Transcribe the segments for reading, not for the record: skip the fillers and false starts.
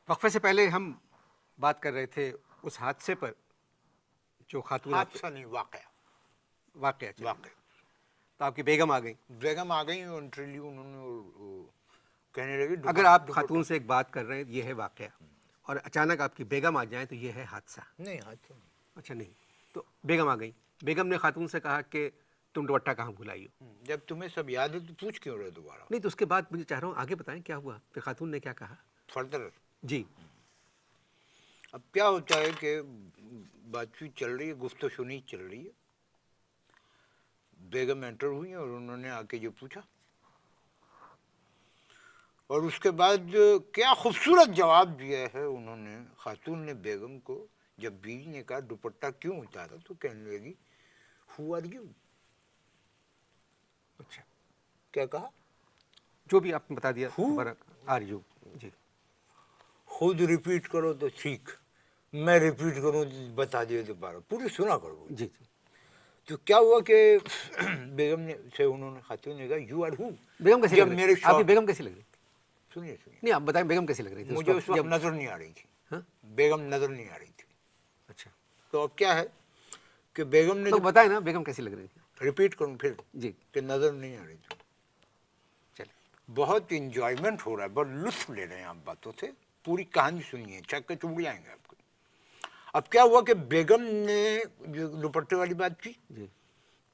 وقفے سے پہلے ہم بات کر رہے تھے اس حادثے پر جو خاتون حادثہ نہیں، واقعہ تو آپ کی بیگم آ گئی. بیگم آ گئی انٹرویو انہوں نے کہنے لگی اگر آپ خاتون سے ایک بات کر رہے ہیں یہ ہے واقعہ اور اچانک آپ کی بیگم آ جائیں تو یہ ہے حادثہ. نہیں حادثہ نہیں. اچھا نہیں تو بیگم آ گئی. بیگم نے خاتون سے کہا کہ تم دوپٹہ کہاں بھلائی ہو. جب تمہیں سب یاد ہے تو پوچھ کیوں رہے دوبارہ؟ نہیں تو اس کے بعد مجھے چاہ رہا ہوں آگے بتائیں کیا ہوا پھر خاتون نے کیا کہا. فردر جی اب کیا ہوتا ہے کہ بات چیت چل رہی ہے، گفت و شنید چل رہی ہے. بیگم انٹر ہوئی اور انہوں نے آ کے جو پوچھا اور اس کے بعد کیا خوبصورت جواب دیا ہے انہوں نے. خاتون نے بیگم کو جب بیوی نے کہا دوپٹہ کیوں اتارا تو کہنے لگی ہو آر یو. اچھا کیا کہا؟ جو بھی آپ نے بتا دیا. Who? Are you. جی خود ریپیٹ کرو تو ٹھیک، میں ریپیٹ کروں تو بتا دیا دوبارہ، پوری سنا کرو. جی جی تو کیا ہوا کہ بیگم نے سے انہوں نے خاتون نے کہا یو آر ہو. بیگم کیسی جب لگ میرے رہی آپ کی بیگم کیسی لگ رہی تھی؟ سنیے نہیں آپ بتائیں بیگم کیسی لگ رہی تھی مجھے اس وقت نظر نہیں آ رہی تھی. ہاں بیگم نظر نہیں آ رہی تھی. اچھا تو اب کیا ہے کہ بیگم نے تو بتائیں نا بیگم کیسی لگ رہی تھی. ریپیٹ کروں پھر جی کہ نظر نہیں آ رہی تھی. چلیں بہت انجوائمنٹ ہو رہا ہے، بہت لطف لے رہے ہیں آپ باتوں سے. پوری کہانی سنیے، چکے چوڑ جائیں گے آپ کو. اب کیا ہوا کہ بیگم نے جو دوپٹے والی بات کی، جی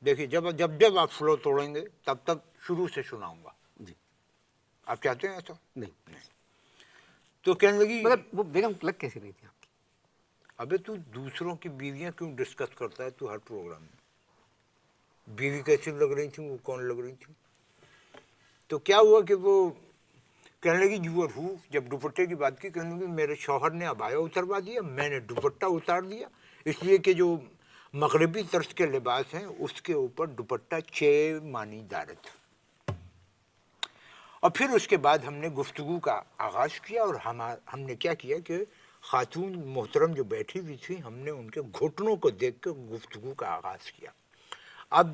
دیکھیے جب جب جب آپ فلو توڑیں گے تب تک شروع سے سناؤں گا. جی آپ چاہتے ہیں ایسا؟ نہیں تو کہنے لگی مگر وہ بیگم لگ کیسی رہی تھی آپ کی. ابے تو دوسروں کی بیویاں کیوں ڈسکس کرتا ہے تو ہر پروگرام میں؟ بیوی کیسی لگ رہی تھی، وہ کون لگ رہی تھی. تو کیا ہوا کہ وہ کہنے لگی یو آر ہو. جب دوپٹے کی بات کی کہنے لگی میرے شوہر نے عبایا اتروا دیا، میں نے دوپٹہ اتار دیا، اس لیے کہ جو مغربی طرز کے لباس ہیں اس کے اوپر دوپٹہ چھ مانی دارت. اور پھر اس کے بعد ہم نے گفتگو کا آغاز کیا اور ہم نے کیا کیا کہ خاتون محترم جو بیٹھی ہوئی تھی ہم نے ان کے گھٹنوں کو دیکھ کے گفتگو کا آغاز کیا. اب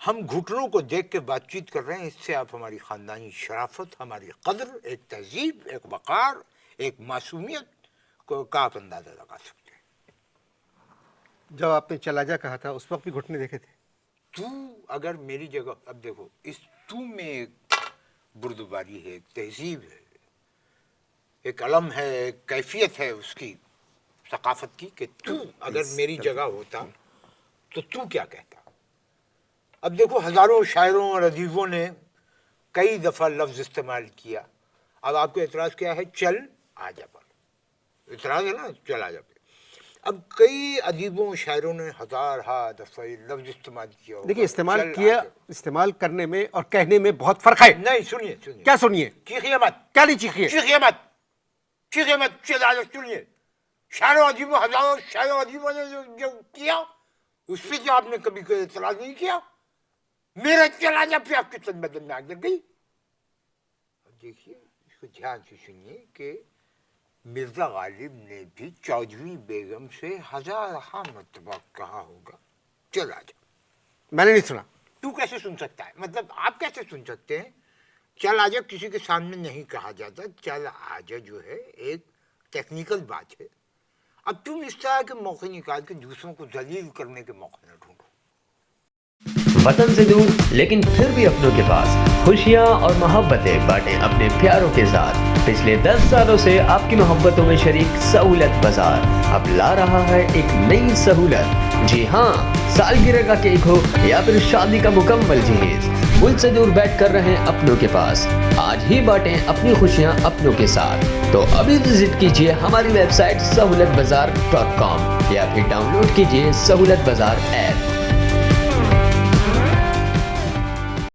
ہم گھٹنوں کو دیکھ کے بات چیت کر رہے ہیں، اس سے آپ ہماری خاندانی شرافت، ہماری قدر، ایک تہذیب، ایک وقار، ایک معصومیت کو کا آپ اندازہ لگا سکتے ہیں. جب آپ نے چلا جا کہا تھا اس وقت بھی گھٹنے دیکھے تھے. تو اگر میری جگہ، اب دیکھو اس تو میں ایک بردباری ہے، ایک تہذیب ہے، ایک علم ہے، ایک کیفیت ہے اس کی ثقافت کی کہ تو اگر میری جگہ ہوتا تو تو کیا کہتا. اب دیکھو ہزاروں شاعروں اور ادیبوں نے کئی دفعہ لفظ استعمال کیا. اب آپ کو اعتراض کیا ہے؟ چل آ جا پر اعتراض ہے نا، چل آ جا پہ. اب کئی ادیبوں شاعروں نے ہزارہا دفعہ لفظ استعمال کیا ہوگا. دیکھیے استعمال چل آ کیا، جا. استعمال کرنے میں اور کہنے میں بہت فرق ہے. نہیں سنیے سنیے، کیا سنیے؟ چیخیے مت، کیا نہیں چیخیے؟ چیخیے مت، چیخیے مت، چل آ جا. سنیے شاعروں ادیبوں، ہزاروں شاعروں ادیبوں نے جو کیا اس پہ جو آپ نے کبھی کوئی اعتراض نہیں کیا. میرا چلا جا پہ آپ کی تن بدن میں آگ لگ گئی. دیکھیے اس کو دھیان سے سنیے کہ مرزا غالب نے بھی چودھری بیگم سے ہزارہا مرتبہ کہا ہوگا چل آ جا. میں نے نہیں سنا. تو کیسے سن سکتا ہے؟ مطلب آپ کیسے سن سکتے ہیں؟ چل آ جا کسی کے سامنے نہیں کہا جاتا. چل آ جا جو ہے ایک ٹیکنیکل بات ہے. اب تم اس طرح کے موقع نکال کے دوسروں کو ذلیل کرنے کے موقع نہ ڈھونڈو. وطن سے دور لیکن پھر بھی اپنوں کے پاس خوشیاں اور محبتیں بانٹیں اپنے پیاروں کے ساتھ. پچھلے 10 سالوں سے آپ کی محبتوں میں شریک سہولت بازار اب لا رہا ہے ایک نئی سہولت. جی ہاں، سالگرہ کا کیک ہو یا پھر شادی کا مکمل جہیز، ملک سے دور بیٹھ کر رہیں اپنوں کے پاس. آج ہی بانٹیں اپنی خوشیاں اپنوں کے ساتھ. تو ابھی وزٹ کیجیے ہماری ویب سائٹ سہولت بازار.com یا پھر ڈاؤن لوڈ کیجیے سہولت بازار ایپ.